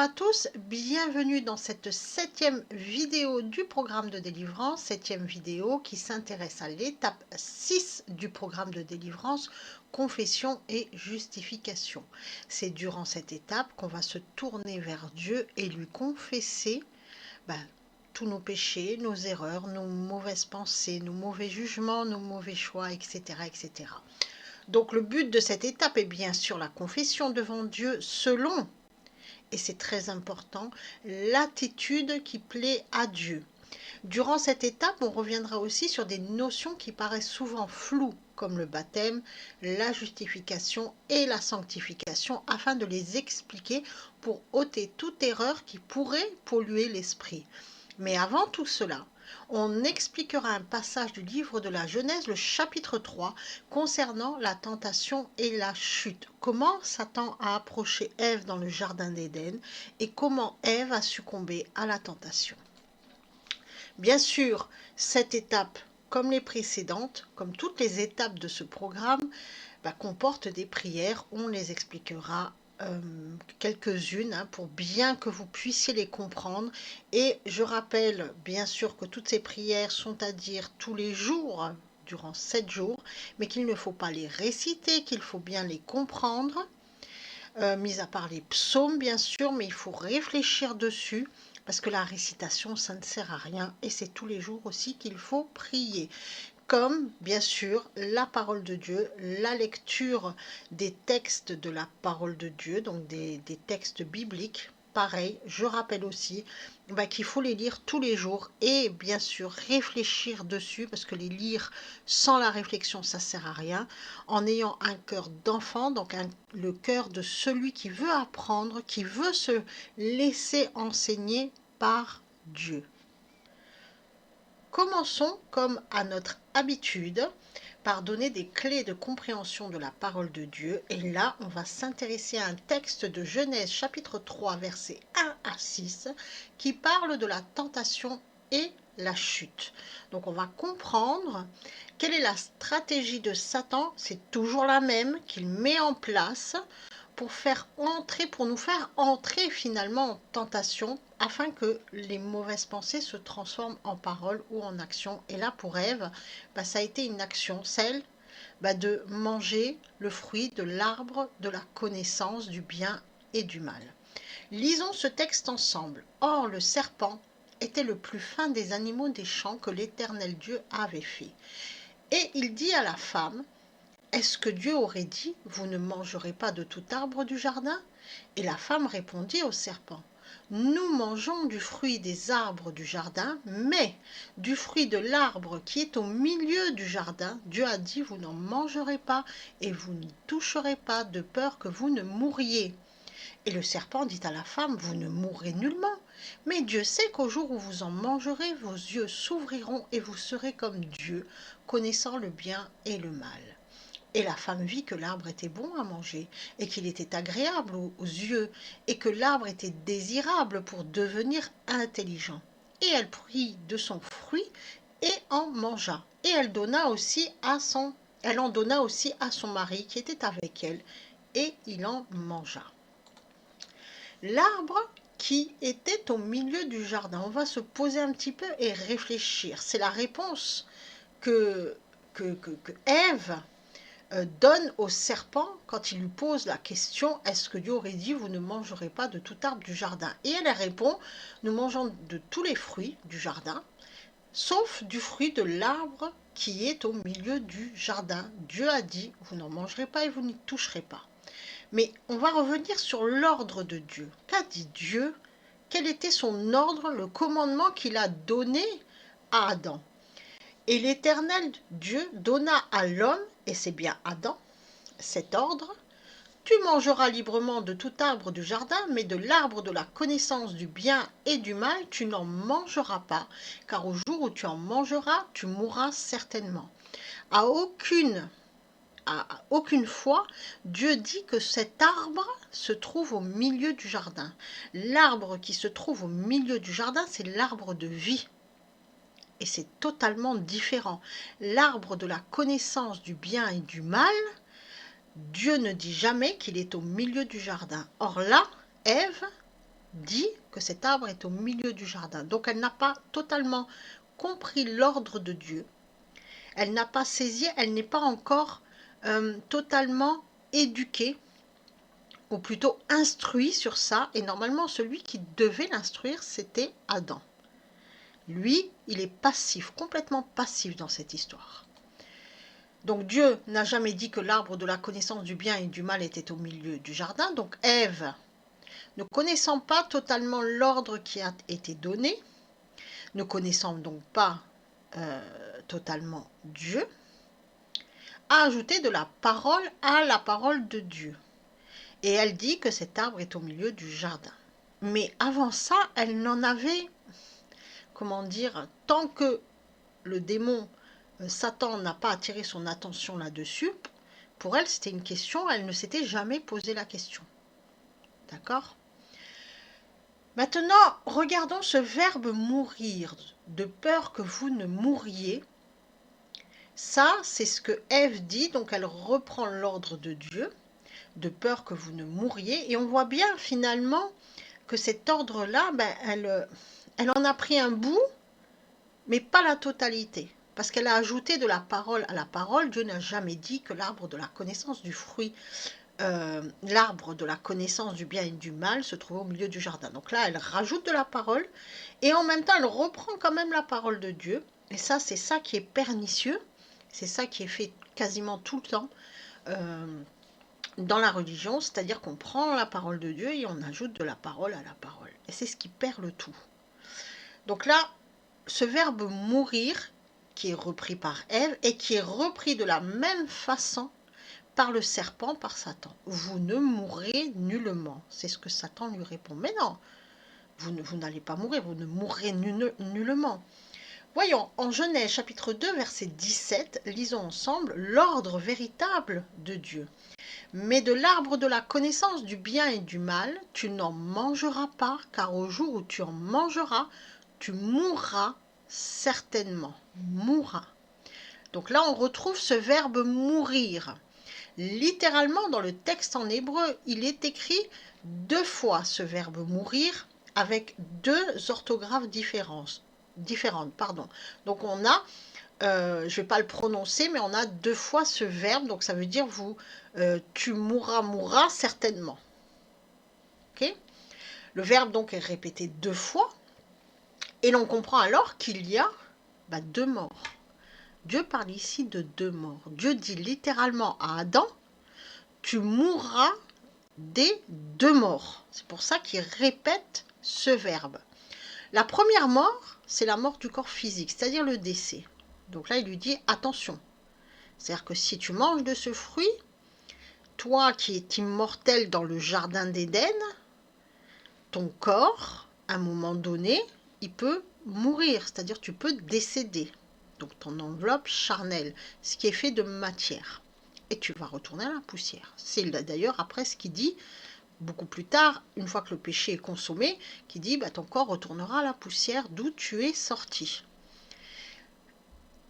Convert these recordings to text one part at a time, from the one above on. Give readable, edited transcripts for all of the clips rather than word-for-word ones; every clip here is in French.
à tous, bienvenue dans cette 7e vidéo du programme de délivrance, 7e vidéo qui s'intéresse à l'étape 6 du programme de délivrance, confession et justification. C'est durant cette étape qu'on va se tourner vers Dieu et lui confesser tous nos péchés, nos erreurs, nos mauvaises pensées, nos mauvais jugements, nos mauvais choix, etc., etc. Donc le but de cette étape est bien sûr la confession devant Dieu selon, et c'est très important, l'attitude qui plaît à Dieu. Durant cette étape, on reviendra aussi sur des notions qui paraissent souvent floues, comme le baptême, la justification et la sanctification, afin de les expliquer pour ôter toute erreur qui pourrait polluer l'esprit. Mais avant tout cela, on expliquera un passage du livre de la Genèse, le chapitre 3, concernant la tentation et la chute. Comment Satan a approché Ève dans le jardin d'Éden et comment Ève a succombé à la tentation. Bien sûr, cette étape, comme les précédentes, comme toutes les étapes de ce programme, comporte des prières. On les expliquera quelques-unes pour bien que vous puissiez les comprendre. Et je rappelle bien sûr que toutes ces prières sont à dire tous les jours, durant 7 jours, mais qu'il ne faut pas les réciter, qu'il faut bien les comprendre, mis à part les psaumes bien sûr, mais il faut réfléchir dessus, parce que la récitation, ça ne sert à rien, et c'est tous les jours aussi qu'il faut prier. Comme, bien sûr, la parole de Dieu, la lecture des textes de la parole de Dieu, donc des textes bibliques. Pareil, je rappelle aussi qu'il faut les lire tous les jours et bien sûr réfléchir dessus, parce que les lire sans la réflexion, ça ne sert à rien. En ayant un cœur d'enfant, donc le cœur de celui qui veut apprendre, qui veut se laisser enseigner par Dieu. Commençons, comme à notre habitude, par donner des clés de compréhension de la parole de Dieu. Et là, on va s'intéresser à un texte de Genèse chapitre 3, versets 1 à 6, qui parle de la tentation et la chute. Donc on va comprendre quelle est la stratégie de Satan. C'est toujours la même qu'il met en place pour nous faire entrer finalement en tentation, afin que les mauvaises pensées se transforment en paroles ou en actions. Et là, pour Ève, ça a été une action, celle de manger le fruit de l'arbre de la connaissance du bien et du mal. Lisons ce texte ensemble. Or, le serpent était le plus fin des animaux des champs que l'Éternel Dieu avait fait. Et il dit à la femme: est-ce que Dieu aurait dit, vous ne mangerez pas de tout arbre du jardin? Et la femme répondit au serpent: nous mangeons du fruit des arbres du jardin, mais du fruit de l'arbre qui est au milieu du jardin, Dieu a dit, vous n'en mangerez pas et vous n'y toucherez pas, de peur que vous ne mouriez. Et le serpent dit à la femme: vous ne mourrez nullement, mais Dieu sait qu'au jour où vous en mangerez, vos yeux s'ouvriront et vous serez comme Dieu, connaissant le bien et le mal. Et la femme vit que l'arbre était bon à manger, et qu'il était agréable aux yeux, et que l'arbre était désirable pour devenir intelligent. Et elle prit de son fruit et en mangea. Et elle en donna aussi à son mari qui était avec elle, et il en mangea. L'arbre qui était au milieu du jardin, on va se poser un petit peu et réfléchir. C'est la réponse que Ève donne au serpent quand il lui pose la question: est-ce que Dieu aurait dit, vous ne mangerez pas de tout arbre du jardin? Et elle répond: nous mangeons de tous les fruits du jardin, sauf du fruit de l'arbre qui est au milieu du jardin. Dieu a dit, vous n'en mangerez pas et vous n'y toucherez pas. Mais on va revenir sur l'ordre de Dieu. Qu'a dit Dieu? Quel était son ordre, le commandement qu'il a donné à Adam? Et l'Éternel Dieu donna à l'homme, et c'est bien Adam, cet ordre: tu mangeras librement de tout arbre du jardin, mais de l'arbre de la connaissance du bien et du mal, tu n'en mangeras pas, car au jour où tu en mangeras, tu mourras certainement. À aucune fois, Dieu dit que cet arbre se trouve au milieu du jardin. L'arbre qui se trouve au milieu du jardin, c'est l'arbre de vie. Et c'est totalement différent. L'arbre de la connaissance du bien et du mal, Dieu ne dit jamais qu'il est au milieu du jardin. Or là, Ève dit que cet arbre est au milieu du jardin. Donc elle n'a pas totalement compris l'ordre de Dieu. Elle n'a pas saisi, elle n'est pas encore totalement éduquée, ou plutôt instruit sur ça. Et normalement, celui qui devait l'instruire, c'était Adam. Lui, il est passif, complètement passif dans cette histoire. Donc Dieu n'a jamais dit que l'arbre de la connaissance du bien et du mal était au milieu du jardin. Donc Ève, ne connaissant pas totalement l'ordre qui a été donné, ne connaissant donc pas totalement Dieu, a ajouté de la parole à la parole de Dieu. Et elle dit que cet arbre est au milieu du jardin. Mais avant ça, elle n'en avait, comment dire, tant que le démon Satan n'a pas attiré son attention là-dessus, pour elle c'était une question, elle ne s'était jamais posé la question. D'accord? Maintenant, regardons ce verbe mourir, de peur que vous ne mouriez. Ça, c'est ce que Ève dit, donc elle reprend l'ordre de Dieu, de peur que vous ne mouriez. Et on voit bien finalement que cet ordre-là, elle en a pris un bout, mais pas la totalité. Parce qu'elle a ajouté de la parole à la parole. Dieu n'a jamais dit que l'arbre de la connaissance du fruit, l'arbre de la connaissance du bien et du mal se trouvait au milieu du jardin. Donc là, elle rajoute de la parole et en même temps, elle reprend quand même la parole de Dieu. Et ça, c'est ça qui est pernicieux. C'est ça qui est fait quasiment tout le temps dans la religion. C'est-à-dire qu'on prend la parole de Dieu et on ajoute de la parole à la parole. Et c'est ce qui perd le tout. Donc là, ce verbe mourir, qui est repris par Ève et qui est repris de la même façon par le serpent, par Satan. Vous ne mourrez nullement. C'est ce que Satan lui répond. Mais non, vous n'allez pas mourir, vous ne mourrez nullement. Voyons, en Genèse chapitre 2, verset 17, lisons ensemble l'ordre véritable de Dieu. Mais de l'arbre de la connaissance du bien et du mal, tu n'en mangeras pas, car au jour où tu en mangeras, tu mourras certainement. Mourras. Donc là, on retrouve ce verbe mourir. Littéralement, dans le texte en hébreu, il est écrit 2 fois ce verbe mourir avec 2 orthographes différentes. Donc on a, je ne vais pas le prononcer, mais on a 2 fois ce verbe. Donc ça veut dire tu mourras certainement. Okay. Le verbe donc est répété 2 fois. Et l'on comprend alors qu'il y a 2 morts. Dieu parle ici de 2 morts. Dieu dit littéralement à Adam, tu mourras des 2 morts. C'est pour ça qu'il répète ce verbe. La première mort, c'est la mort du corps physique, c'est-à-dire le décès. Donc là, il lui dit attention. C'est-à-dire que si tu manges de ce fruit, toi qui es immortel dans le jardin d'Éden, ton corps, à un moment donné, il peut mourir, c'est-à-dire tu peux décéder. Donc ton enveloppe charnelle, ce qui est fait de matière. Et tu vas retourner à la poussière. C'est d'ailleurs après ce qu'il dit beaucoup plus tard, une fois que le péché est consommé, qui dit ton corps retournera à la poussière d'où tu es sorti.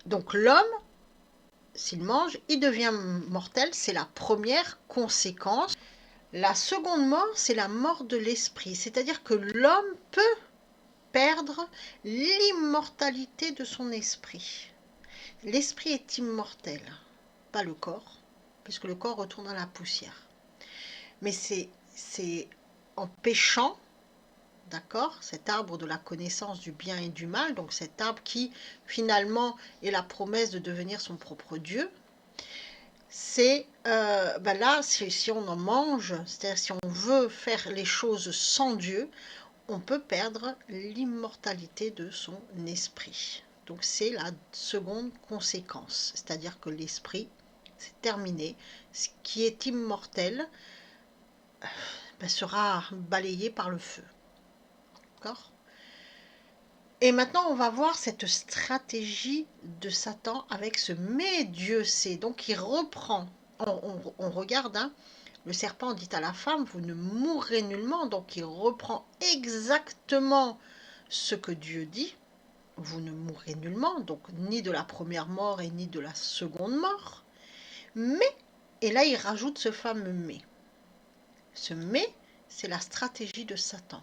Donc l'homme, s'il mange, il devient mortel, c'est la première conséquence. La seconde mort, c'est la mort de l'esprit, c'est-à-dire que l'homme peut perdre l'immortalité de son esprit. L'esprit est immortel, pas le corps, puisque le corps retourne à la poussière. Mais c'est en péchant, d'accord, cet arbre de la connaissance du bien et du mal, donc cet arbre qui finalement est la promesse de devenir son propre Dieu, c'est là, si on en mange, c'est-à-dire si on veut faire les choses sans Dieu, on peut perdre l'immortalité de son esprit. Donc c'est la seconde conséquence, c'est-à-dire que l'esprit, c'est terminé. Ce qui est immortel sera balayé par le feu. D'accord ? Et maintenant, on va voir cette stratégie de Satan avec ce « mais Dieu sait ». Donc il reprend, on regarde, le serpent dit à la femme, vous ne mourrez nullement. Donc il reprend exactement ce que Dieu dit, vous ne mourrez nullement, donc ni de la première mort et ni de la seconde mort. Mais, et là il rajoute ce fameux mais. Ce mais, c'est la stratégie de Satan.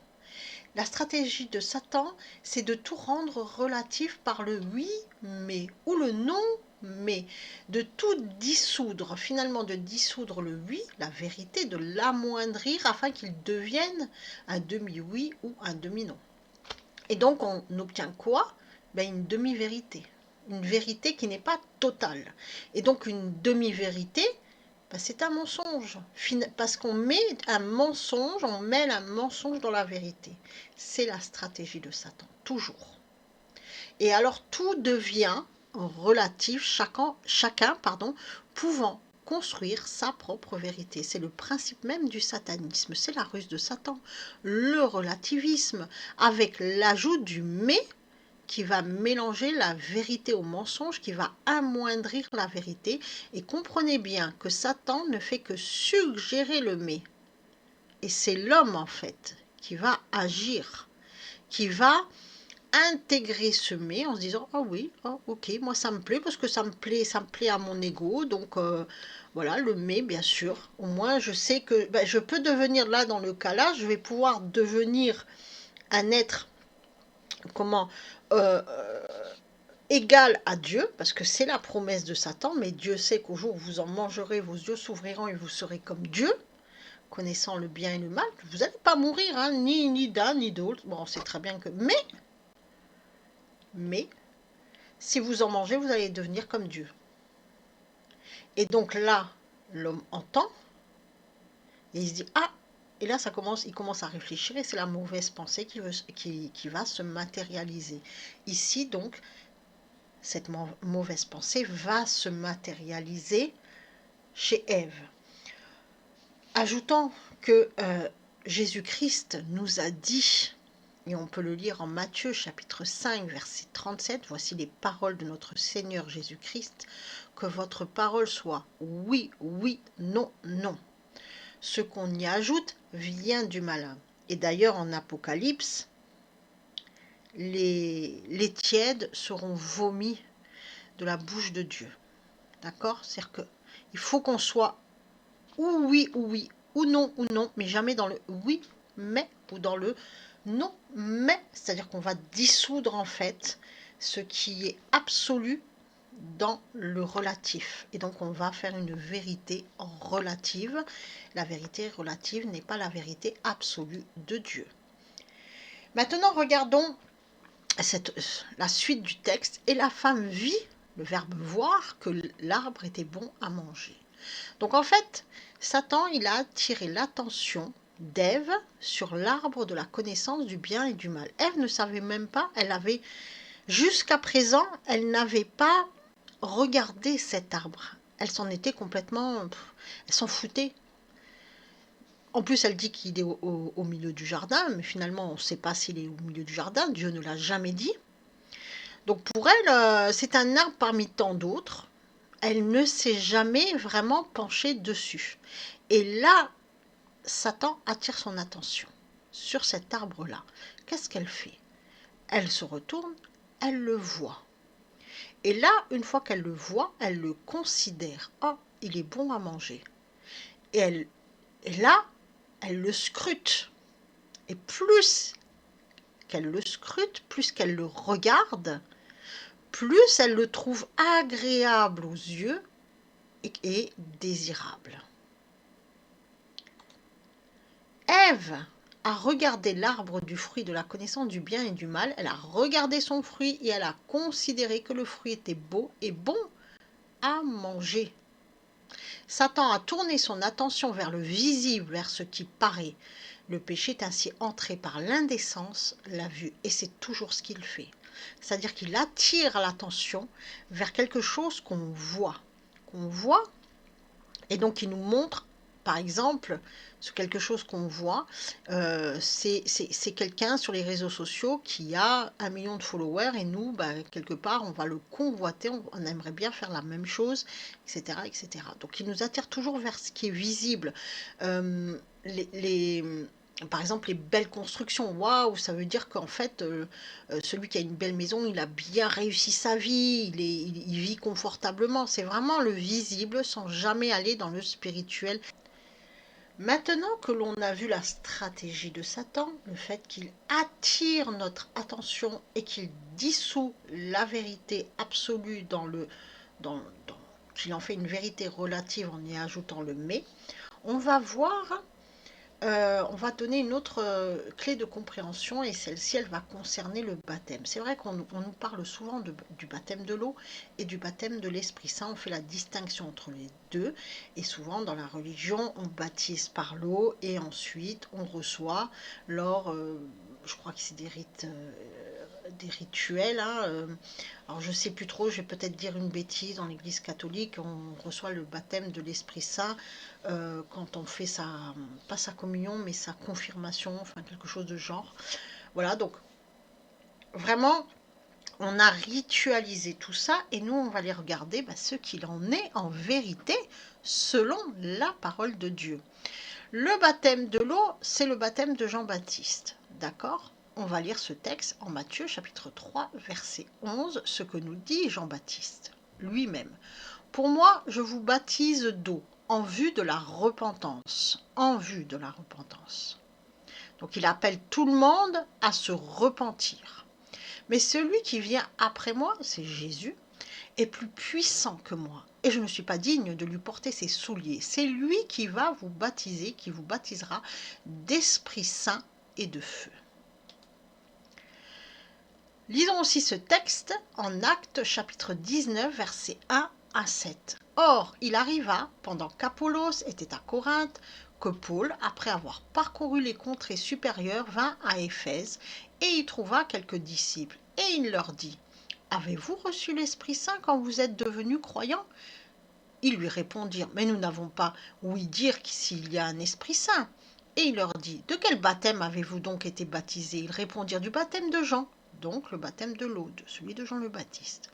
La stratégie de Satan, c'est de tout rendre relatif par le oui, mais ou le non, mais de tout dissoudre, finalement de dissoudre le oui, la vérité, de l'amoindrir afin qu'il devienne un demi-oui ou un demi-non. Et donc on obtient quoi? Ben, une demi-vérité, une vérité qui n'est pas totale. Et donc une demi-vérité, ben, c'est un mensonge, parce qu'on met un mensonge, on mêle un mensonge dans la vérité. C'est la stratégie de Satan, toujours. Et alors tout devient relatif, chacun pouvant construire sa propre vérité. C'est le principe même du satanisme, c'est la ruse de Satan. Le relativisme, avec l'ajout du mais qui va mélanger la vérité au mensonge, qui va amoindrir la vérité. Et comprenez bien que Satan ne fait que suggérer le mais. Et c'est l'homme en fait qui va agir, qui va intégrer ce mais en se disant ah oui, oh, ok, moi ça me plaît parce que ça me plaît à mon ego, donc voilà, le mais bien sûr, au moins je sais que ben, je peux devenir là, dans le cas là, je vais pouvoir devenir un être comment euh, égal à Dieu, parce que c'est la promesse de Satan, mais Dieu sait qu'au jour où vous en mangerez, vos yeux s'ouvriront et vous serez comme Dieu, connaissant le bien et le mal. Vous n'allez pas mourir, hein, ni d'un ni d'autre, bon, on sait très bien que mais si vous en mangez, vous allez devenir comme Dieu. Et donc là, l'homme entend, et il se dit ah, et là il commence à réfléchir, et c'est la mauvaise pensée qui va se matérialiser. Ici donc, cette mauvaise pensée va se matérialiser chez Ève. Ajoutons que Jésus-Christ nous a dit, et on peut le lire en Matthieu chapitre 5 verset 37, voici les paroles de notre Seigneur Jésus-Christ, que votre parole soit oui, oui, non, non. Ce qu'on y ajoute vient du malin. Et d'ailleurs en Apocalypse, les tièdes seront vomis de la bouche de Dieu. D'accord? C'est-à-dire qu'il faut qu'on soit ou oui, ou non, mais jamais dans le oui, mais, ou dans le non, mais. C'est-à-dire qu'on va dissoudre en fait ce qui est absolu dans le relatif. Et donc on va faire une vérité relative. La vérité relative n'est pas la vérité absolue de Dieu. Maintenant regardons la suite du texte. Et la femme vit, le verbe voir, que l'arbre était bon à manger. Donc en fait, Satan, il a attiré l'attention d'Ève sur l'arbre de la connaissance du bien et du mal. Ève ne savait même pas, jusqu'à présent, elle n'avait pas regardé cet arbre. Elle s'en était complètement, elle s'en foutait. En plus, elle dit qu'il est au milieu du jardin, mais finalement, on ne sait pas s'il est au milieu du jardin. Dieu ne l'a jamais dit. Donc pour elle, c'est un arbre parmi tant d'autres. Elle ne s'est jamais vraiment penchée dessus. Et là, Satan attire son attention sur cet arbre-là. Qu'est-ce qu'elle fait? Elle se retourne, elle le voit. Et là, une fois qu'elle le voit, elle le considère. Oh, il est bon à manger. Et là, elle le scrute. Et plus qu'elle le scrute, plus qu'elle le regarde, plus elle le trouve agréable aux yeux et désirable. Ève a regardé l'arbre du fruit de la connaissance du bien et du mal, elle a regardé son fruit et elle a considéré que le fruit était beau et bon à manger. Satan a tourné son attention vers le visible, vers ce qui paraît. Le péché est ainsi entré par l'indécence, la vue, et c'est toujours ce qu'il fait. C'est-à-dire qu'il attire l'attention vers quelque chose qu'on voit, et donc il nous montre, par exemple, sur quelque chose qu'on voit, c'est quelqu'un sur les réseaux sociaux qui a 1 million de followers et nous, quelque part, on va le convoiter, on aimerait bien faire la même chose, etc., etc. Donc il nous attire toujours vers ce qui est visible. Par exemple, les belles constructions, waouh, ça veut dire qu'en fait, celui qui a une belle maison, il a bien réussi sa vie, il vit confortablement. C'est vraiment le visible sans jamais aller dans le spirituel. Maintenant que l'on a vu la stratégie de Satan, le fait qu'il attire notre attention et qu'il dissout la vérité absolue dans, dans- qu'il en fait une vérité relative en y ajoutant le mais, on va voir, on va donner une autre clé de compréhension et celle-ci, elle va concerner le baptême. C'est vrai qu'on nous parle souvent du baptême de l'eau et du baptême de l'Esprit Saint. On fait la distinction entre les deux et souvent dans la religion, on baptise par l'eau et ensuite on reçoit lors, je crois que c'est des rituels. Hein, alors je sais plus trop, je vais peut-être dire une bêtise. Dans l'Église catholique, on reçoit le baptême de l'Esprit Saint quand on fait pas sa communion, mais sa confirmation, enfin quelque chose de genre. Voilà, donc vraiment, on a ritualisé tout ça et nous, on va aller regarder ce qu'il en est en vérité selon la parole de Dieu. Le baptême de l'eau, c'est le baptême de Jean-Baptiste, d'accord? On va lire ce texte en Matthieu chapitre 3, verset 11, ce que nous dit Jean-Baptiste lui-même. Pour moi, je vous baptise d'eau en vue de la repentance. En vue de la repentance. Donc il appelle tout le monde à se repentir. Mais celui qui vient après moi, c'est Jésus, est plus puissant que moi. Et je ne suis pas digne de lui porter ses souliers. C'est lui qui va vous baptiser, qui vous baptisera d'Esprit Saint et de feu. Lisons aussi ce texte en Actes chapitre 19, versets 1 à 7. Or, il arriva, pendant qu'Apollos était à Corinthe, que Paul, après avoir parcouru les contrées supérieures, vint à Éphèse et y trouva quelques disciples. Et il leur dit, « Avez-vous reçu l'Esprit Saint quand vous êtes devenus croyants ?» Ils lui répondirent, « Mais nous n'avons pas ouï dire s'il y a un Esprit Saint. » Et il leur dit, « De quel baptême avez-vous donc été baptisés ?» Ils répondirent, « Du baptême de Jean. » Donc le baptême de l'eau, celui de Jean le Baptiste.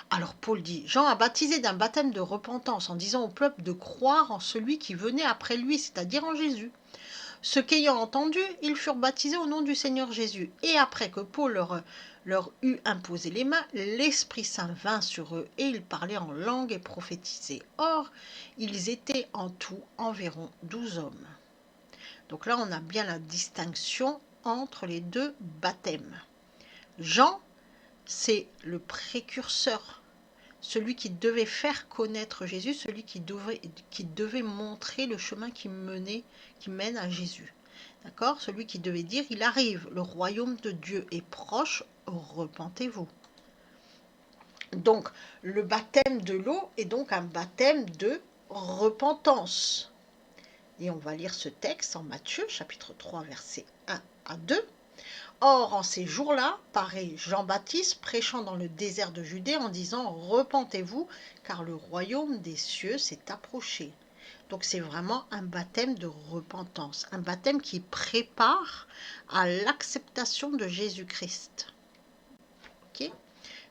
Alors Paul dit, Jean a baptisé d'un baptême de repentance en disant au peuple de croire en celui qui venait après lui, c'est-à-dire en Jésus. Ceux qu'ayant entendu, ils furent baptisés au nom du Seigneur Jésus. Et après que Paul leur eut imposé les mains, l'Esprit Saint vint sur eux et ils parlaient en langue et prophétisaient. Or, ils étaient en tout environ 12 hommes. Donc là, on a bien la distinction entre les deux baptêmes. Jean, c'est le précurseur, celui qui devait faire connaître Jésus, celui qui devait montrer le chemin qui mène à Jésus. D'accord? Celui qui devait dire, il arrive, le royaume de Dieu est proche, repentez-vous. Donc, le baptême de l'eau est donc un baptême de repentance. Et on va lire ce texte en Matthieu, chapitre 3, versets 1 à 2. Or, en ces jours-là, paraît Jean-Baptiste prêchant dans le désert de Judée en disant « Repentez-vous, car le royaume des cieux s'est approché. » Donc c'est vraiment un baptême de repentance, un baptême qui prépare à l'acceptation de Jésus-Christ. Okay?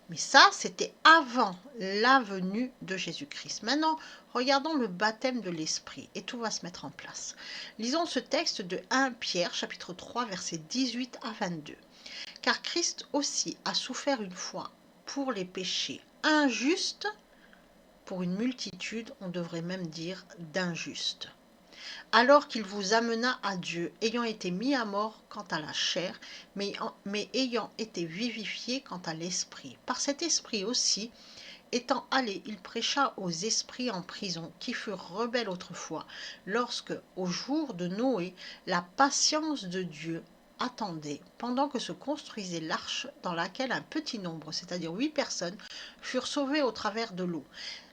Mais ça, c'était avant la venue de Jésus-Christ. Maintenant, regardons le baptême de l'Esprit et tout va se mettre en place. Lisons ce texte de 1 Pierre, chapitre 3, versets 18 à 22. « Car Christ aussi a souffert une fois pour les péchés injustes, pour une multitude, on devrait même dire d'injustes. Alors qu'il vous amena à Dieu, ayant été mis à mort quant à la chair, mais ayant été vivifié quant à l'esprit. Par cet esprit aussi, étant allé, il prêcha aux esprits en prison, qui furent rebelles autrefois, lorsque, au jour de Noé, la patience de Dieu attendait, pendant que se construisait l'arche dans laquelle un petit nombre, c'est-à-dire 8 personnes, furent sauvées au travers de l'eau.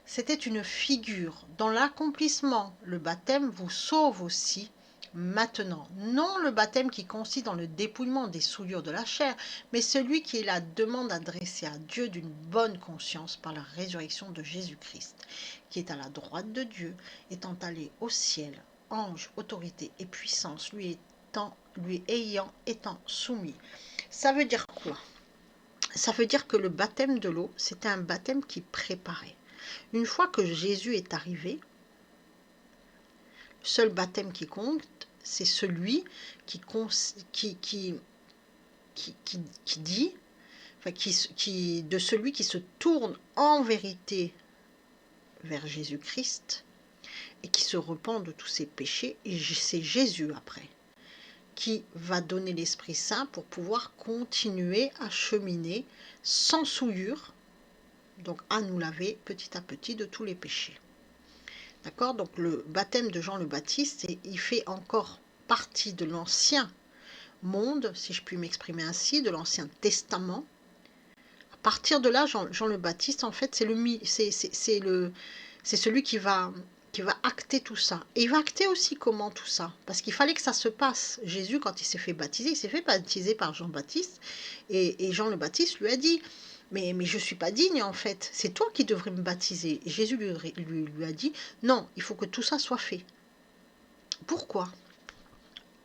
C'était une figure. Dans l'accomplissement, le baptême vous sauve aussi maintenant. Non le baptême qui consiste dans le dépouillement des souillures de la chair, mais celui qui est la demande adressée à Dieu d'une bonne conscience par la résurrection de Jésus-Christ, qui est à la droite de Dieu, étant allé au ciel, ange, autorité et puissance, lui étant soumis. Ça veut dire quoi? Ça veut dire que le baptême de l'eau, c'était un baptême qui préparait. Une fois que Jésus est arrivé, le seul baptême qui compte, c'est celui qui dit, de celui qui se tourne en vérité vers Jésus-Christ et qui se repent de tous ses péchés. Et c'est Jésus après qui va donner l'Esprit Saint pour pouvoir continuer à cheminer sans souillure, donc à nous laver petit à petit de tous les péchés. D'accord? Donc le baptême de Jean le Baptiste, il fait encore partie de l'ancien monde, si je puis m'exprimer ainsi, de l'Ancien Testament. À partir de là, Jean le Baptiste, en fait, c'est celui qui va acter tout ça. Et il va acter aussi comment tout ça. Parce qu'il fallait que ça se passe. Jésus, quand il s'est fait baptiser, il s'est fait baptiser par Jean-Baptiste. Et Jean le Baptiste lui a dit, mais je ne suis pas digne en fait. C'est toi qui devrais me baptiser. Et Jésus lui a dit, non, il faut que tout ça soit fait. Pourquoi?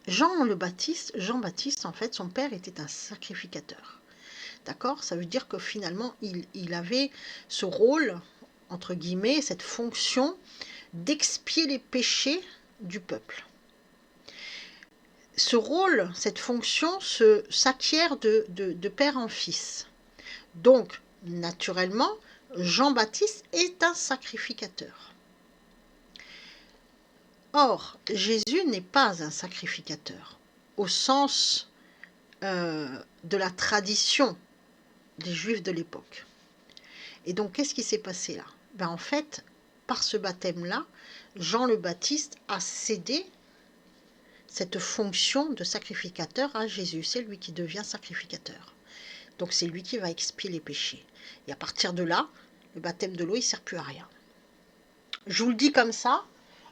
Jean-Baptiste, en fait, son père était un sacrificateur. D'accord? Ça veut dire que finalement, il avait ce rôle, entre guillemets, cette fonction d'expier les péchés du peuple. Ce rôle, cette fonction s'acquiert de père en fils. Donc, naturellement, Jean-Baptiste est un sacrificateur. Or, Jésus n'est pas un sacrificateur, au sens de la tradition des Juifs de l'époque. Et donc, qu'est-ce qui s'est passé là? En fait, par ce baptême-là, Jean le Baptiste a cédé cette fonction de sacrificateur à Jésus. C'est lui qui devient sacrificateur. Donc, c'est lui qui va expier les péchés. Et à partir de là, le baptême de l'eau, il ne sert plus à rien. Je vous le dis comme ça.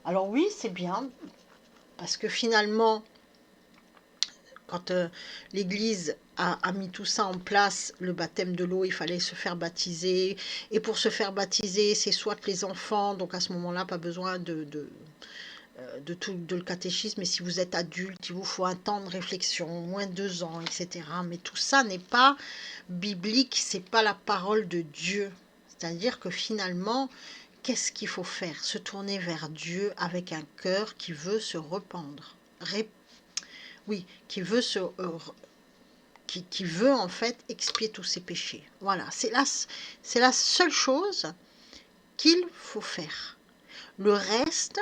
Alors oui, c'est bien, parce que finalement, quand l'Église a mis tout ça en place, le baptême de l'eau, il fallait se faire baptiser. Et pour se faire baptiser, c'est soit les enfants, donc à ce moment-là, pas besoin de le catéchisme. Et si vous êtes adulte, il vous faut un temps de réflexion, au moins 2 ans, etc. Mais tout ça n'est pas biblique, c'est pas la parole de Dieu. C'est-à-dire que finalement, qu'est-ce qu'il faut faire? Se tourner vers Dieu avec un cœur qui veut se rependre. Oui, qui veut qui veut en fait expier tous ses péchés. Voilà, c'est la seule chose qu'il faut faire. Le reste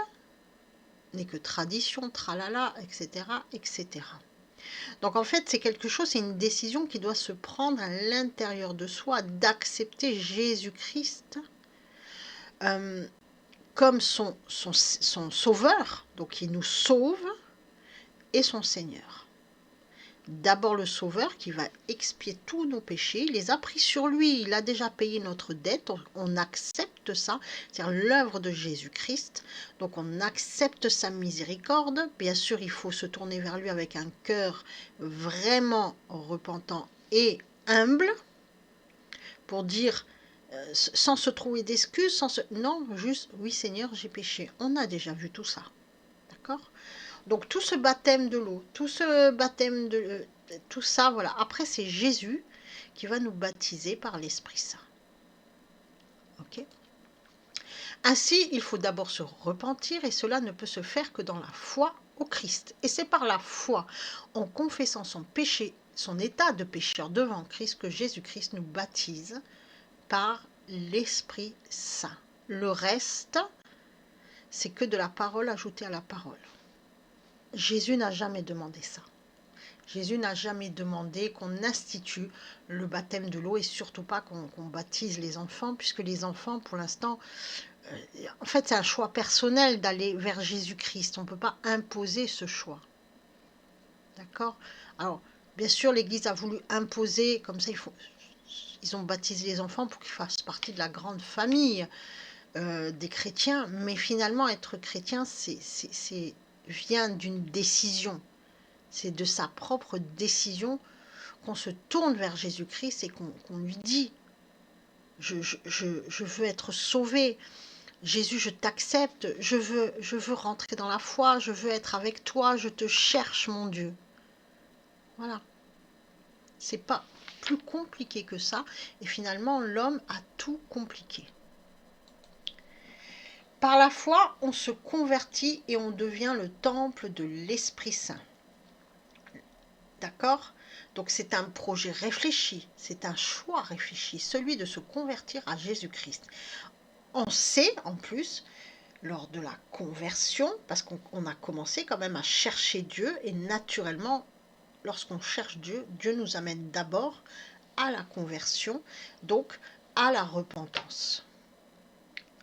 n'est que tradition, tralala, etc., etc. Donc en fait, c'est quelque chose, c'est une décision qui doit se prendre à l'intérieur de soi, d'accepter Jésus-Christ comme son sauveur, donc il nous sauve, et son Seigneur. D'abord le Sauveur qui va expier tous nos péchés, il les a pris sur lui, il a déjà payé notre dette, on accepte ça, c'est-à-dire l'œuvre de Jésus-Christ, donc on accepte sa miséricorde. Bien sûr, il faut se tourner vers lui avec un cœur vraiment repentant et humble, pour dire, sans se trouver d'excuses, non, juste, oui Seigneur, j'ai péché. On a déjà vu tout ça, d'accord? Donc tout ce baptême de l'eau, tout ça, voilà. Après, c'est Jésus qui va nous baptiser par l'Esprit Saint. Ok? Ainsi, il faut d'abord se repentir, et cela ne peut se faire que dans la foi au Christ. Et c'est par la foi, en confessant son péché, son état de pécheur devant Christ, que Jésus-Christ nous baptise par l'Esprit Saint. Le reste, c'est que de la parole ajoutée à la parole. Jésus n'a jamais demandé ça. Jésus n'a jamais demandé qu'on institue le baptême de l'eau, et surtout pas qu'on baptise les enfants, puisque les enfants, pour l'instant, en fait, c'est un choix personnel d'aller vers Jésus-Christ. On ne peut pas imposer ce choix. D'accord? Alors, bien sûr, l'Église a voulu imposer, comme ça, ils ont baptisé les enfants pour qu'ils fassent partie de la grande famille des chrétiens, mais finalement, être chrétien, vient d'une décision. C'est de sa propre décision qu'on se tourne vers Jésus-Christ et qu'on lui dit, je veux être sauvé. Jésus, je t'accepte, je veux rentrer dans la foi, je veux être avec toi, je te cherche, mon Dieu. Voilà. C'est pas plus compliqué que ça, et finalement, l'homme a tout compliqué. Par la foi, on se convertit et on devient le temple de l'Esprit Saint. D'accord? Donc c'est un projet réfléchi, c'est un choix réfléchi, celui de se convertir à Jésus-Christ. On sait en plus lors de la conversion, parce qu'on a commencé quand même à chercher Dieu, et naturellement, lorsqu'on cherche Dieu, Dieu nous amène d'abord à la conversion, donc à la repentance.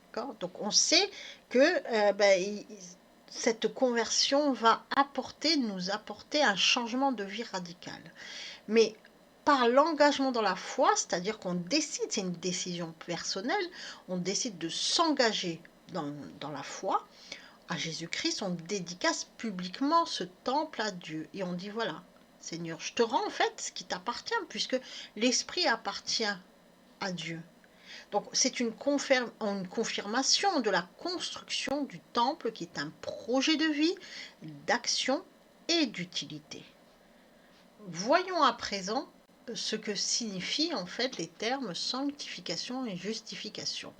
D'accord? Donc on sait que cette conversion va nous apporter un changement de vie radical. Mais par l'engagement dans la foi, c'est-à-dire qu'on décide, c'est une décision personnelle, on décide de s'engager dans la foi à Jésus-Christ, on dédicace publiquement ce temple à Dieu et on dit voilà, Seigneur, je te rends en fait ce qui t'appartient puisque l'Esprit appartient à Dieu. Donc c'est une confirmation de la construction du temple qui est un projet de vie, d'action et d'utilité. Voyons à présent ce que signifient en fait les termes sanctification et justification.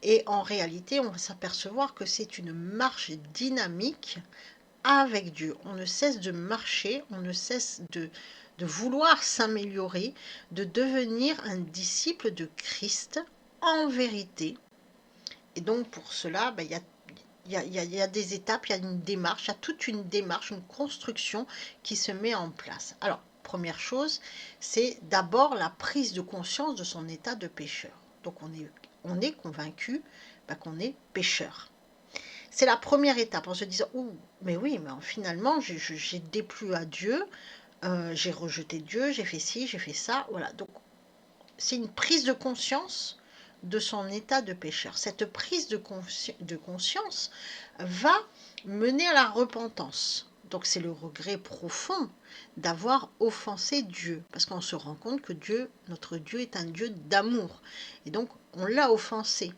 Et en réalité, on va s'apercevoir que c'est une marche dynamique avec Dieu. On ne cesse de marcher, on ne cesse de vouloir s'améliorer, de devenir un disciple de Christ en vérité. Et donc pour cela, il y a des étapes, il y a une démarche, il y a toute une démarche, une construction qui se met en place. Alors, première chose, c'est d'abord la prise de conscience de son état de pécheur. Donc on est convaincu qu'on est pécheur. C'est la première étape en se disant « Ouh, mais oui, mais finalement, j'ai déplu à Dieu, j'ai rejeté Dieu, j'ai fait ci, j'ai fait ça. » Voilà, donc c'est une prise de conscience de son état de pécheur. Cette prise de conscience va mener à la repentance. Donc c'est le regret profond d'avoir offensé Dieu, parce qu'on se rend compte que Dieu, notre Dieu, est un Dieu d'amour. Et donc on l'a offensé.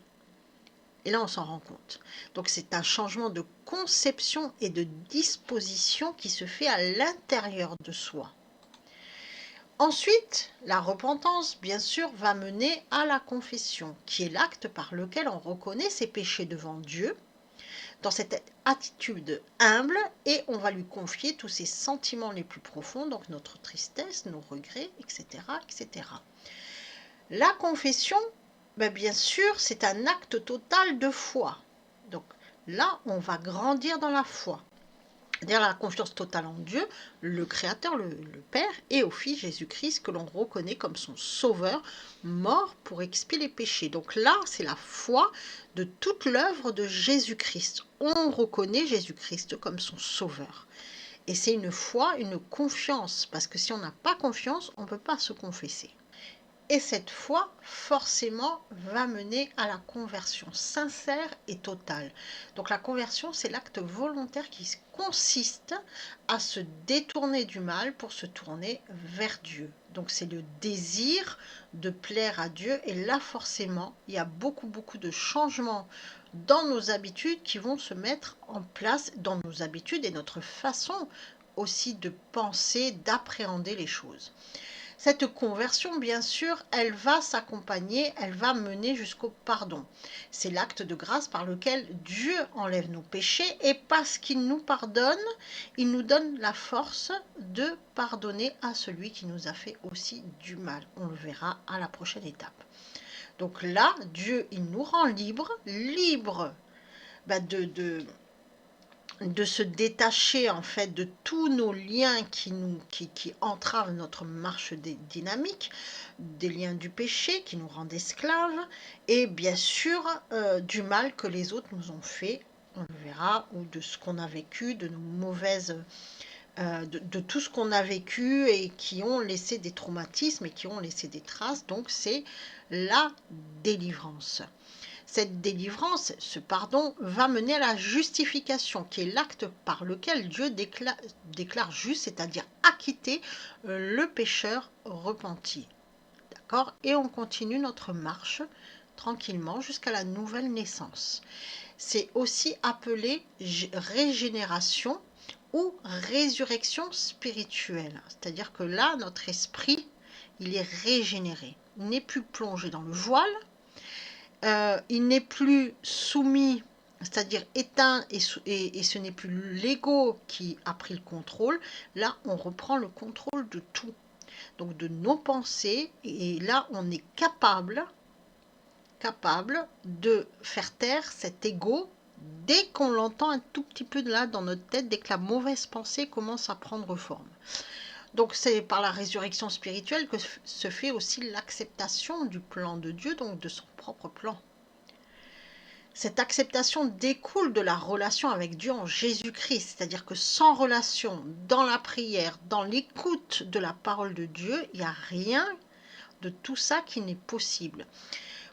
Et là, on s'en rend compte. Donc c'est un changement de conception et de disposition qui se fait à l'intérieur de soi. Ensuite, la repentance, bien sûr, va mener à la confession, qui est l'acte par lequel on reconnaît ses péchés devant Dieu, dans cette attitude humble, et on va lui confier tous ses sentiments les plus profonds, donc notre tristesse, nos regrets, etc. etc. La confession, bien sûr, c'est un acte total de foi. Donc là, on va grandir dans la foi. C'est-à-dire la confiance totale en Dieu, le Créateur, le Père, et au Fils Jésus-Christ que l'on reconnaît comme son Sauveur, mort pour expier les péchés. Donc là, c'est la foi de toute l'œuvre de Jésus-Christ. On reconnaît Jésus-Christ comme son Sauveur. Et c'est une foi, une confiance, parce que si on n'a pas confiance, on ne peut pas se confesser. Et cette foi, forcément, va mener à la conversion sincère et totale. Donc la conversion, c'est l'acte volontaire qui consiste à se détourner du mal pour se tourner vers Dieu. Donc c'est le désir de plaire à Dieu. Et là, forcément, il y a beaucoup de changements dans nos habitudes qui vont se mettre en place dans nos habitudes et notre façon aussi de penser, d'appréhender les choses. Cette conversion, bien sûr, elle va s'accompagner, elle va mener jusqu'au pardon. C'est l'acte de grâce par lequel Dieu enlève nos péchés et parce qu'il nous pardonne, il nous donne la force de pardonner à celui qui nous a fait aussi du mal. On le verra à la prochaine étape. Donc là, Dieu, il nous rend libres de se détacher en fait de tous nos liens qui entravent notre marche dynamique, des liens du péché qui nous rendent esclaves et bien sûr du mal que les autres nous ont fait, on le verra, ou de ce qu'on a vécu, de nos mauvaises de tout ce qu'on a vécu et qui ont laissé des traumatismes et qui ont laissé des traces. Donc c'est la délivrance. Cette délivrance, ce pardon, va mener à la justification, qui est l'acte par lequel Dieu déclare juste, c'est-à-dire acquitter le pécheur repenti. D'accord? Et on continue notre marche tranquillement jusqu'à la nouvelle naissance. C'est aussi appelé régénération ou résurrection spirituelle. C'est-à-dire que là, notre esprit, il est régénéré. Il n'est plus plongé dans le voile, il n'est plus soumis, c'est-à-dire éteint, et ce n'est plus l'ego qui a pris le contrôle. Là, on reprend le contrôle de tout, donc de nos pensées, et là, on est capable de faire taire cet ego Dès qu'on l'entend un tout petit peu de là dans notre tête, dès que la mauvaise pensée commence à prendre forme. Donc c'est par la résurrection spirituelle que se fait aussi l'acceptation du plan de Dieu, donc de son propre plan. Cette acceptation découle de la relation avec Dieu en Jésus-Christ, c'est-à-dire que sans relation, dans la prière, dans l'écoute de la parole de Dieu, il n'y a rien de tout ça qui n'est possible.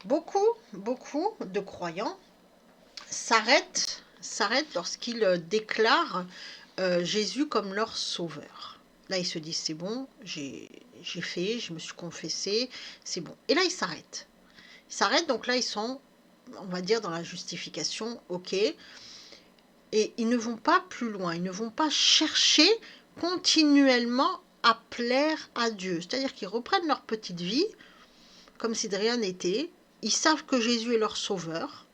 Beaucoup de croyants s'arrêtent lorsqu'ils déclarent Jésus comme leur sauveur. Là, ils se disent, c'est bon, j'ai fait, je me suis confessé, c'est bon. Et là, ils s'arrêtent. Ils s'arrêtent, donc là, ils sont, on va dire, dans la justification, ok. Et ils ne vont pas plus loin, ils ne vont pas chercher continuellement à plaire à Dieu. C'est-à-dire qu'ils reprennent leur petite vie, comme si de rien n'était. Ils savent que Jésus est leur sauveur,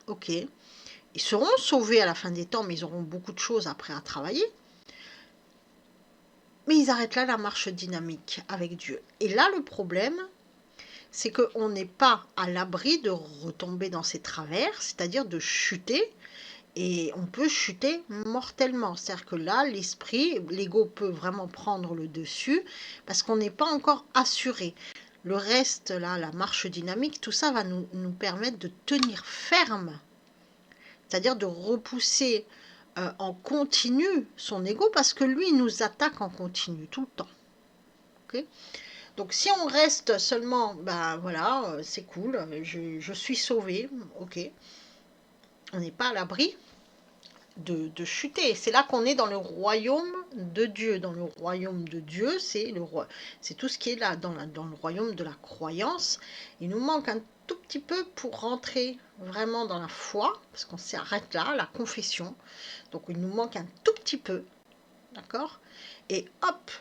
ok. Ils seront sauvés à la fin des temps, mais ils auront beaucoup de choses après à travailler. Mais ils arrêtent là la marche dynamique avec Dieu. Et là, le problème, c'est qu'on n'est pas à l'abri de retomber dans ces travers, c'est-à-dire de chuter, et on peut chuter mortellement. C'est-à-dire que là, l'esprit, l'ego peut vraiment prendre le dessus, parce qu'on n'est pas encore assuré. Le reste, là, la marche dynamique, tout ça va nous permettre de tenir ferme, c'est-à-dire de repousser en continu son ego, parce que lui, il nous attaque en continu, tout le temps. Okay. Donc si on reste seulement, ben voilà, c'est cool, je suis sauvé, ok, on n'est pas à l'abri de chuter. C'est là qu'on est dans le royaume de Dieu. Dans le royaume de Dieu, c'est tout ce qui est là, dans le royaume de la croyance. Il nous manque un tout petit peu pour rentrer vraiment dans la foi, parce qu'on s'arrête là, la confession. Donc il nous manque un tout petit peu, d'accord? Et hop,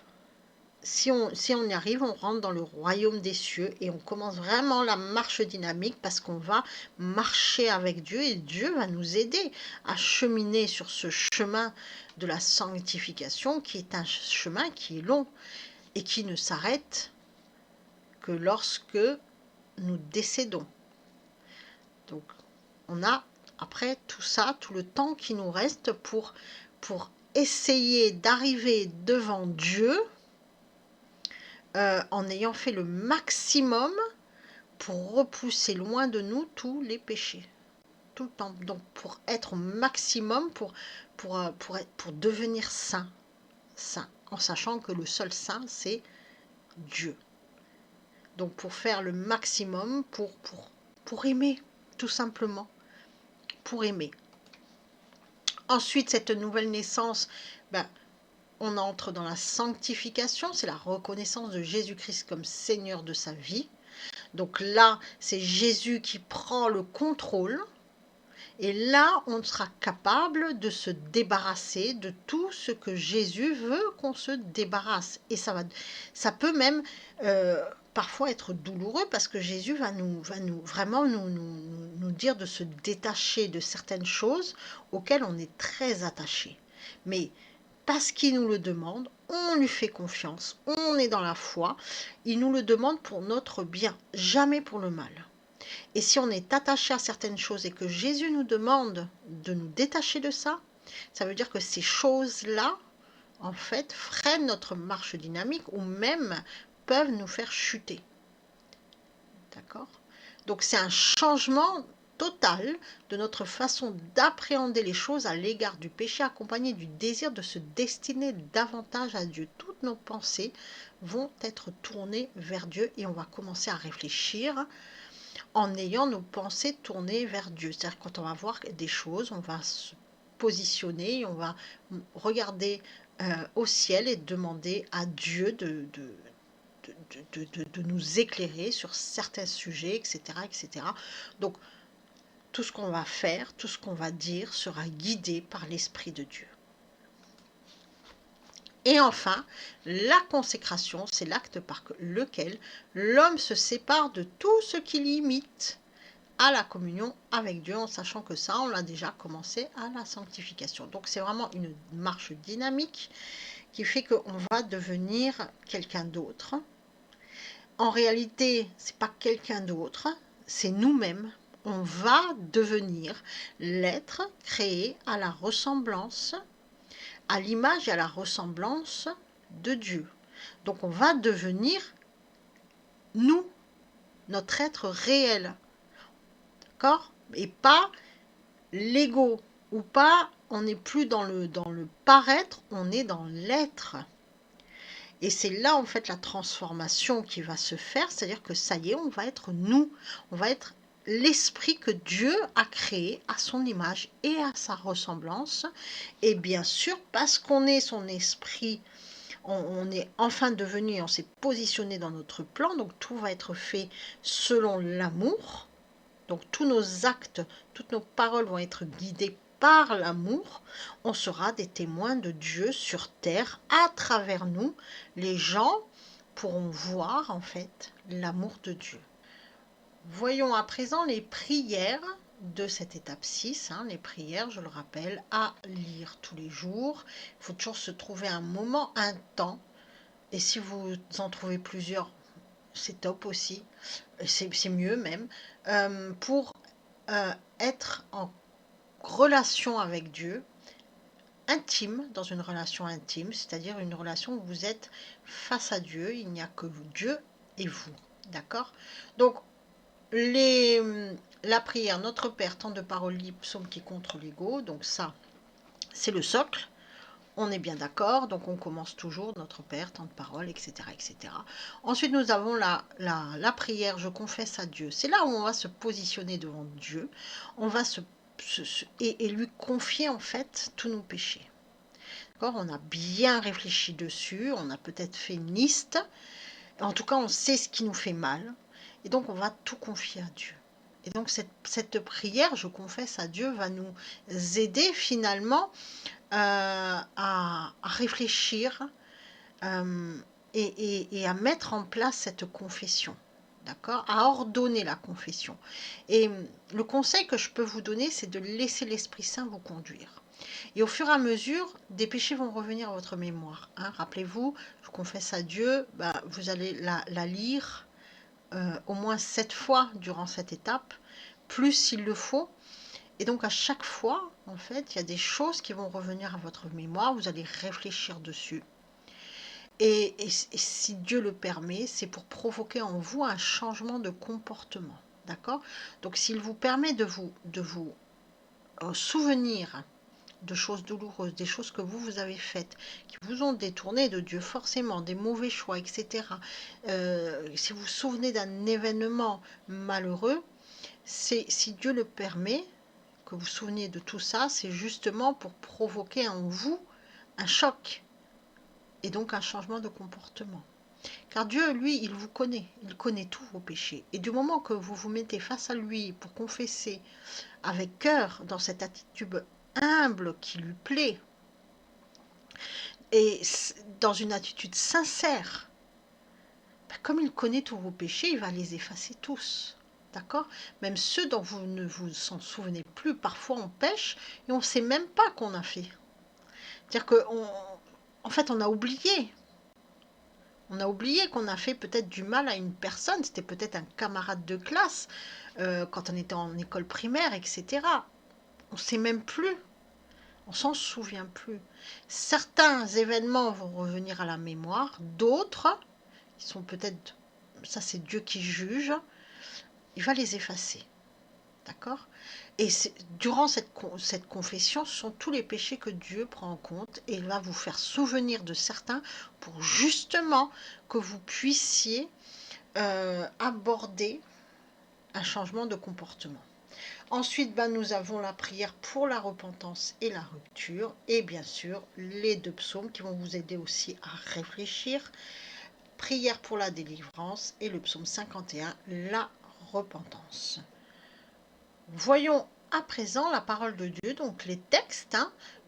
si on y arrive, on rentre dans le royaume des cieux et on commence vraiment la marche dynamique, parce qu'on va marcher avec Dieu et Dieu va nous aider à cheminer sur ce chemin de la sanctification, qui est un chemin qui est long et qui ne s'arrête que lorsque nous décédons. Donc on a après tout ça, tout le temps qui nous reste pour essayer d'arriver devant Dieu, en ayant fait le maximum pour repousser loin de nous tous les péchés. Tout le temps. Donc pour être au maximum, pour devenir saint, en sachant que le seul saint, c'est Dieu. Donc pour faire le maximum, pour aimer, tout simplement. Pour aimer. Ensuite, cette nouvelle naissance, ben, on entre dans la sanctification, c'est la reconnaissance de Jésus-Christ comme Seigneur de sa vie. Donc là, c'est Jésus qui prend le contrôle. Et là, on sera capable de se débarrasser de tout ce que Jésus veut qu'on se débarrasse. Et ça peut même parfois être douloureux, parce que Jésus va vraiment nous dire de se détacher de certaines choses auxquelles on est très attaché. Mais parce qu'il nous le demande, on lui fait confiance, on est dans la foi, il nous le demande pour notre bien, jamais pour le mal. Et si on est attaché à certaines choses et que Jésus nous demande de nous détacher de ça, ça veut dire que ces choses-là, en fait, freinent notre marche dynamique, ou même peuvent nous faire chuter. D'accord? Donc c'est un changement total de notre façon d'appréhender les choses à l'égard du péché, accompagné du désir de se destiner davantage à Dieu. Toutes nos pensées vont être tournées vers Dieu, et on va commencer à réfléchir en ayant nos pensées tournées vers Dieu. C'est-à-dire quand on va voir des choses, on va se positionner, on va regarder au ciel et demander à Dieu de nous éclairer sur certains sujets, etc., etc. Donc, tout ce qu'on va faire, tout ce qu'on va dire sera guidé par l'Esprit de Dieu. Et enfin, la consécration, c'est l'acte par lequel l'homme se sépare de tout ce qui l'imite à la communion avec Dieu, en sachant que ça, on l'a déjà commencé à la sanctification. Donc c'est vraiment une marche dynamique qui fait qu'on va devenir quelqu'un d'autre. En réalité, c'est pas quelqu'un d'autre, c'est nous-mêmes. on va devenir l'être créé à la ressemblance, à l'image et à la ressemblance de Dieu. Donc on va devenir nous, notre être réel, d'accord? Et pas l'ego, ou pas, on n'est plus dans le paraître, on est dans l'être. Et c'est là en fait la transformation qui va se faire, c'est-à-dire que ça y est, on va être nous, on va être l'esprit que Dieu a créé à son image et à sa ressemblance. Et bien sûr, parce qu'on est son esprit, on est enfin devenu, on s'est positionné dans notre plan, donc tout va être fait selon l'amour. Donc tous nos actes, toutes nos paroles vont être guidées par l'amour. On sera des témoins de Dieu sur terre à travers nous. Les gens pourront voir en fait l'amour de Dieu. Voyons à présent les prières de cette étape 6. Les prières, je le rappelle, à lire tous les jours. Il faut toujours se trouver un moment, un temps. Et si vous en trouvez plusieurs, c'est top aussi. C'est mieux même. Pour être en relation avec Dieu, intime, dans une relation intime, c'est-à-dire une relation où vous êtes face à Dieu, il n'y a que Dieu et vous, d'accord? Donc, la prière, Notre Père, tant de paroles libres, psaume qui contre l'ego, donc ça, c'est le socle. On est bien d'accord, donc on commence toujours Notre Père, tant de paroles, etc., etc. Ensuite, nous avons la prière, je confesse à Dieu. C'est là où on va se positionner devant Dieu, on va et lui confier en fait tous nos péchés. D'accord? On a bien réfléchi dessus, on a peut-être fait une liste, en tout cas on sait ce qui nous fait mal, et donc on va tout confier à Dieu. Et donc cette prière, je confesse à Dieu, va nous aider finalement à réfléchir et à mettre en place cette confession, d'accord? À ordonner la confession. Et le conseil que je peux vous donner, c'est de laisser l'Esprit Saint vous conduire. Et au fur et à mesure, des péchés vont revenir à votre mémoire. Rappelez-vous, je confesse à Dieu, vous allez la lire au moins 7 fois durant cette étape, plus s'il le faut. Et donc à chaque fois, en fait, il y a des choses qui vont revenir à votre mémoire, vous allez réfléchir dessus. Et si Dieu le permet, c'est pour provoquer en vous un changement de comportement. D'accord? Donc s'il vous permet de vous souvenir de choses douloureuses, des choses que vous avez faites, qui vous ont détourné de Dieu forcément, des mauvais choix, etc. Si vous vous souvenez d'un événement malheureux, si Dieu le permet, que vous vous souveniez de tout ça, c'est justement pour provoquer en vous un choc et donc un changement de comportement. Car Dieu, lui, il vous connaît, il connaît tous vos péchés. Et du moment que vous vous mettez face à lui pour confesser avec cœur, dans cette attitude humble qui lui plaît, et dans une attitude sincère, comme il connaît tous vos péchés, il va les effacer tous. D'accord? Même ceux dont vous ne vous en souvenez plus, parfois on pêche et on ne sait même pas qu'on a fait. C'est-à-dire qu'en fait, on a oublié. On a oublié qu'on a fait peut-être du mal à une personne, c'était peut-être un camarade de classe quand on était en école primaire, etc. On ne sait même plus, on s'en souvient plus. Certains événements vont revenir à la mémoire, d'autres, qui sont peut-être, ça c'est Dieu qui juge, il va les effacer. D'accord? Et durant cette confession, ce sont tous les péchés que Dieu prend en compte et il va vous faire souvenir de certains pour justement que vous puissiez aborder un changement de comportement. Ensuite, nous avons la prière pour la repentance et la rupture et bien sûr les 2 psaumes qui vont vous aider aussi à réfléchir. Prière pour la délivrance et le psaume 51, la repentance. Voyons à présent la parole de Dieu, donc les textes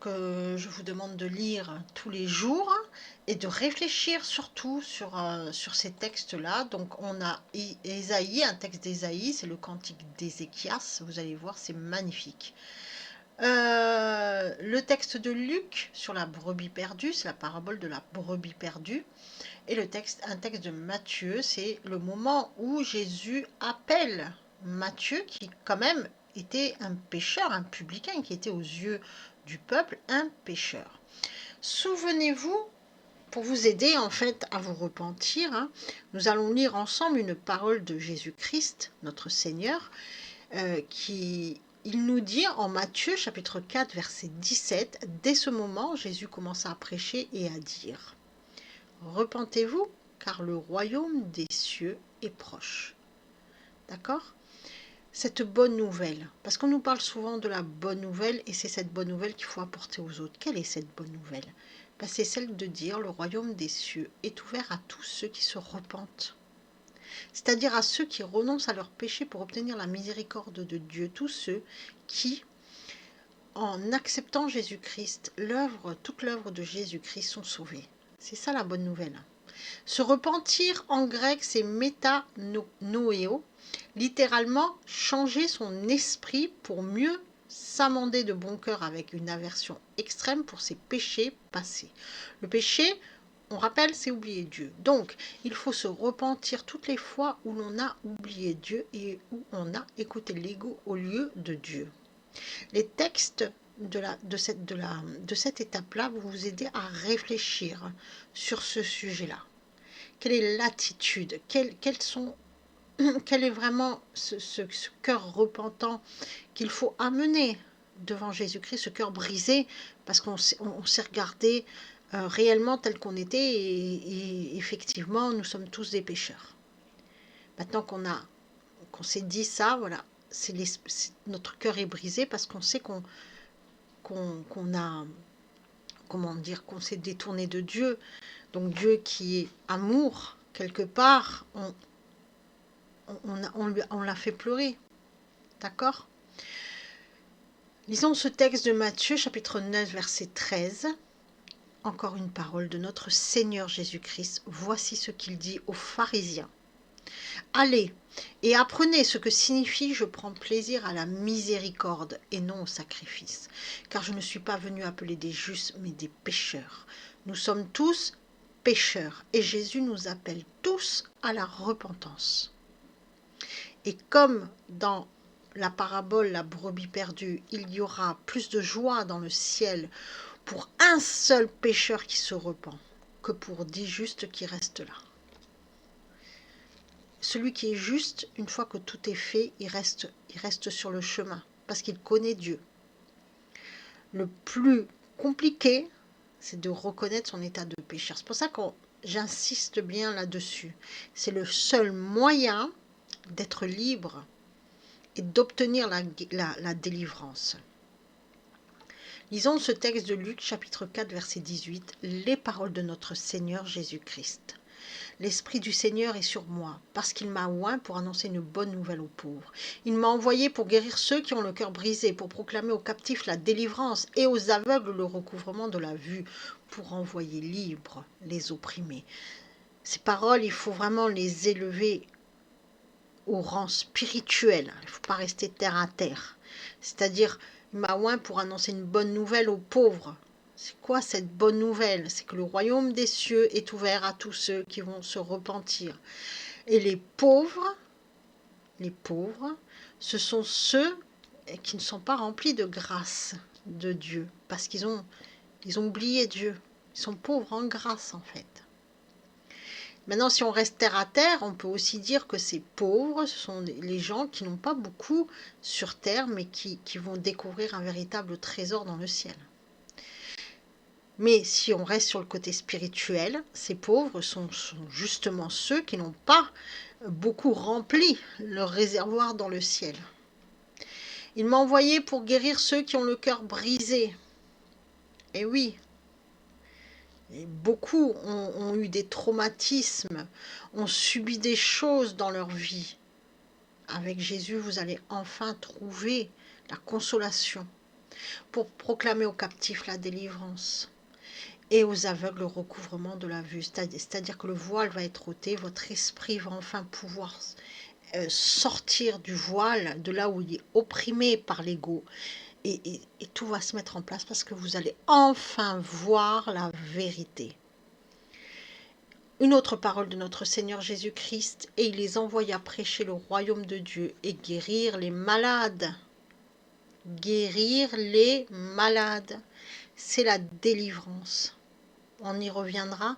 que je vous demande de lire tous les jours et de réfléchir surtout sur ces textes-là. Donc on a Ésaïe, un texte d'Ésaïe, c'est le cantique d'Ézéchias, vous allez voir, c'est magnifique. Le texte de Luc sur la brebis perdue, c'est la parabole de la brebis perdue. Et un texte de Matthieu, c'est le moment où Jésus appelle Matthieu, qui quand même était un pécheur, un publicain, qui était aux yeux du peuple un pécheur. Souvenez-vous, pour vous aider en fait à vous repentir, hein, nous allons lire ensemble une parole de Jésus-Christ, notre Seigneur, il nous dit en Matthieu chapitre 4 verset 17, dès ce moment Jésus commença à prêcher et à dire « Repentez-vous, car le royaume des cieux est proche. » D'accord? Cette bonne nouvelle, parce qu'on nous parle souvent de la bonne nouvelle et c'est cette bonne nouvelle qu'il faut apporter aux autres. Quelle est cette bonne nouvelle? Ben, c'est celle de dire le royaume des cieux est ouvert à tous ceux qui se repentent. C'est-à-dire à ceux qui renoncent à leurs péchés pour obtenir la miséricorde de Dieu, tous ceux qui, en acceptant Jésus-Christ, toute l'œuvre de Jésus-Christ sont sauvés. C'est ça la bonne nouvelle. Se repentir en grec, c'est métanoéo, littéralement changer son esprit pour mieux s'amender de bon cœur avec une aversion extrême pour ses péchés passés. Le péché, on rappelle, c'est oublier Dieu. Donc, il faut se repentir toutes les fois où l'on a oublié Dieu et où on a écouté l'ego au lieu de Dieu. Les textes de cette étape-là vont vous aider à réfléchir sur ce sujet-là. Quelle est l'attitude? Quel est vraiment ce cœur repentant qu'il faut amener devant Jésus-Christ, ce cœur brisé, parce qu'on s'est regardé réellement tel qu'on était et effectivement, nous sommes tous des pécheurs. Maintenant qu'on s'est dit ça, voilà, notre cœur est brisé parce qu'on sait qu'on a, comment dire, qu'on s'est détourné de Dieu. Donc Dieu qui est amour, quelque part, on l'a fait pleurer. D'accord? Lisons ce texte de Matthieu, chapitre 9, verset 13. Encore une parole de notre Seigneur Jésus-Christ. Voici ce qu'il dit aux pharisiens. Allez et apprenez ce que signifie « je prends plaisir à la miséricorde et non au sacrifice, car je ne suis pas venu appeler des justes, mais des pécheurs. Nous sommes tous pécheurs et Jésus nous appelle tous à la repentance. » Et comme dans la parabole La brebis perdue, il y aura plus de joie dans le ciel pour un seul pécheur qui se repent que pour 10 justes qui restent là. Celui qui est juste, une fois que tout est fait, il reste sur le chemin parce qu'il connaît Dieu. Le plus compliqué, c'est de reconnaître son état de pécheur. C'est pour ça que j'insiste bien là-dessus. C'est le seul moyen d'être libre et d'obtenir la délivrance. Lisons ce texte de Luc, chapitre 4, verset 18, les paroles de notre Seigneur Jésus-Christ. L'Esprit du Seigneur est sur moi, parce qu'il m'a oint pour annoncer une bonne nouvelle aux pauvres. Il m'a envoyé pour guérir ceux qui ont le cœur brisé, pour proclamer aux captifs la délivrance et aux aveugles le recouvrement de la vue, pour envoyer libres les opprimés. Ces paroles, il faut vraiment les élever au rang spirituel. Il ne faut pas rester terre à terre. C'est-à-dire, il m'a oint pour annoncer une bonne nouvelle aux pauvres. C'est quoi cette bonne nouvelle? C'est que le royaume des cieux est ouvert à tous ceux qui vont se repentir. Et les pauvres, ce sont ceux qui ne sont pas remplis de grâce de Dieu, parce qu'ils ont oublié Dieu. Ils sont pauvres en grâce, en fait. Maintenant, si on reste terre à terre, on peut aussi dire que ces pauvres, ce sont les gens qui n'ont pas beaucoup sur terre, mais qui vont découvrir un véritable trésor dans le ciel. Mais si on reste sur le côté spirituel, ces pauvres sont justement ceux qui n'ont pas beaucoup rempli leur réservoir dans le ciel. Il m'a envoyé pour guérir ceux qui ont le cœur brisé. Et oui, et beaucoup ont eu des traumatismes, ont subi des choses dans leur vie. Avec Jésus, vous allez enfin trouver la consolation pour proclamer aux captifs la délivrance et aux aveugles le recouvrement de la vue. C'est-à-dire que le voile va être ôté, votre esprit va enfin pouvoir sortir du voile, de là où il est opprimé par l'ego. Et tout va se mettre en place parce que vous allez enfin voir la vérité. Une autre parole de notre Seigneur Jésus-Christ, et il les envoya prêcher le royaume de Dieu et guérir les malades. Guérir les malades, c'est la délivrance. On y reviendra,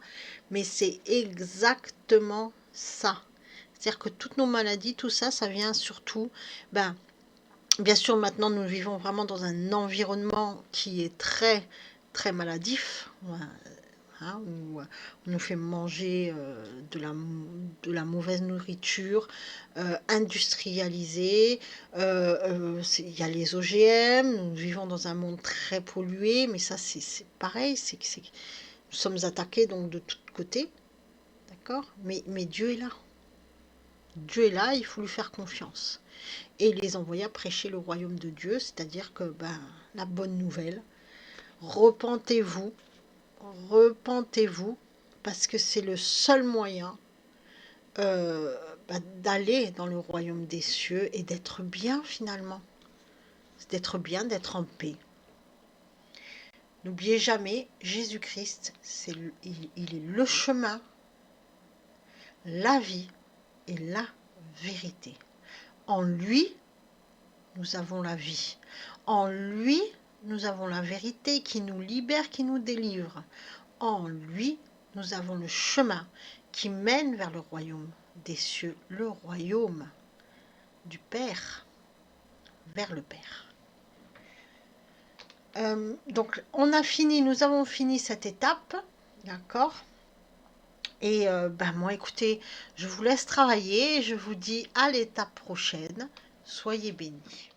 mais c'est exactement ça. C'est-à-dire que toutes nos maladies, tout ça, ça vient surtout, bien sûr, maintenant, nous vivons vraiment dans un environnement qui est très, très maladif, hein, où on nous fait manger de la mauvaise nourriture industrialisée. Il y a les OGM, nous vivons dans un monde très pollué, mais ça, c'est pareil, nous sommes attaqués donc de tous côtés, d'accord, mais Dieu est là. Dieu est là, il faut lui faire confiance. Et il les envoya prêcher le royaume de Dieu, c'est-à-dire que la bonne nouvelle, repentez-vous, repentez-vous, parce que c'est le seul moyen d'aller dans le royaume des cieux et d'être bien finalement, d'être bien, d'être en paix. N'oubliez jamais, Jésus-Christ, il est le chemin, la vie et la vérité. En lui, nous avons la vie. En lui, nous avons la vérité qui nous libère, qui nous délivre. En lui, nous avons le chemin qui mène vers le royaume des cieux, le royaume du Père, vers le Père. Donc, nous avons fini cette étape, d'accord? Et moi, écoutez, je vous laisse travailler, je vous dis à l'étape prochaine. Soyez bénis.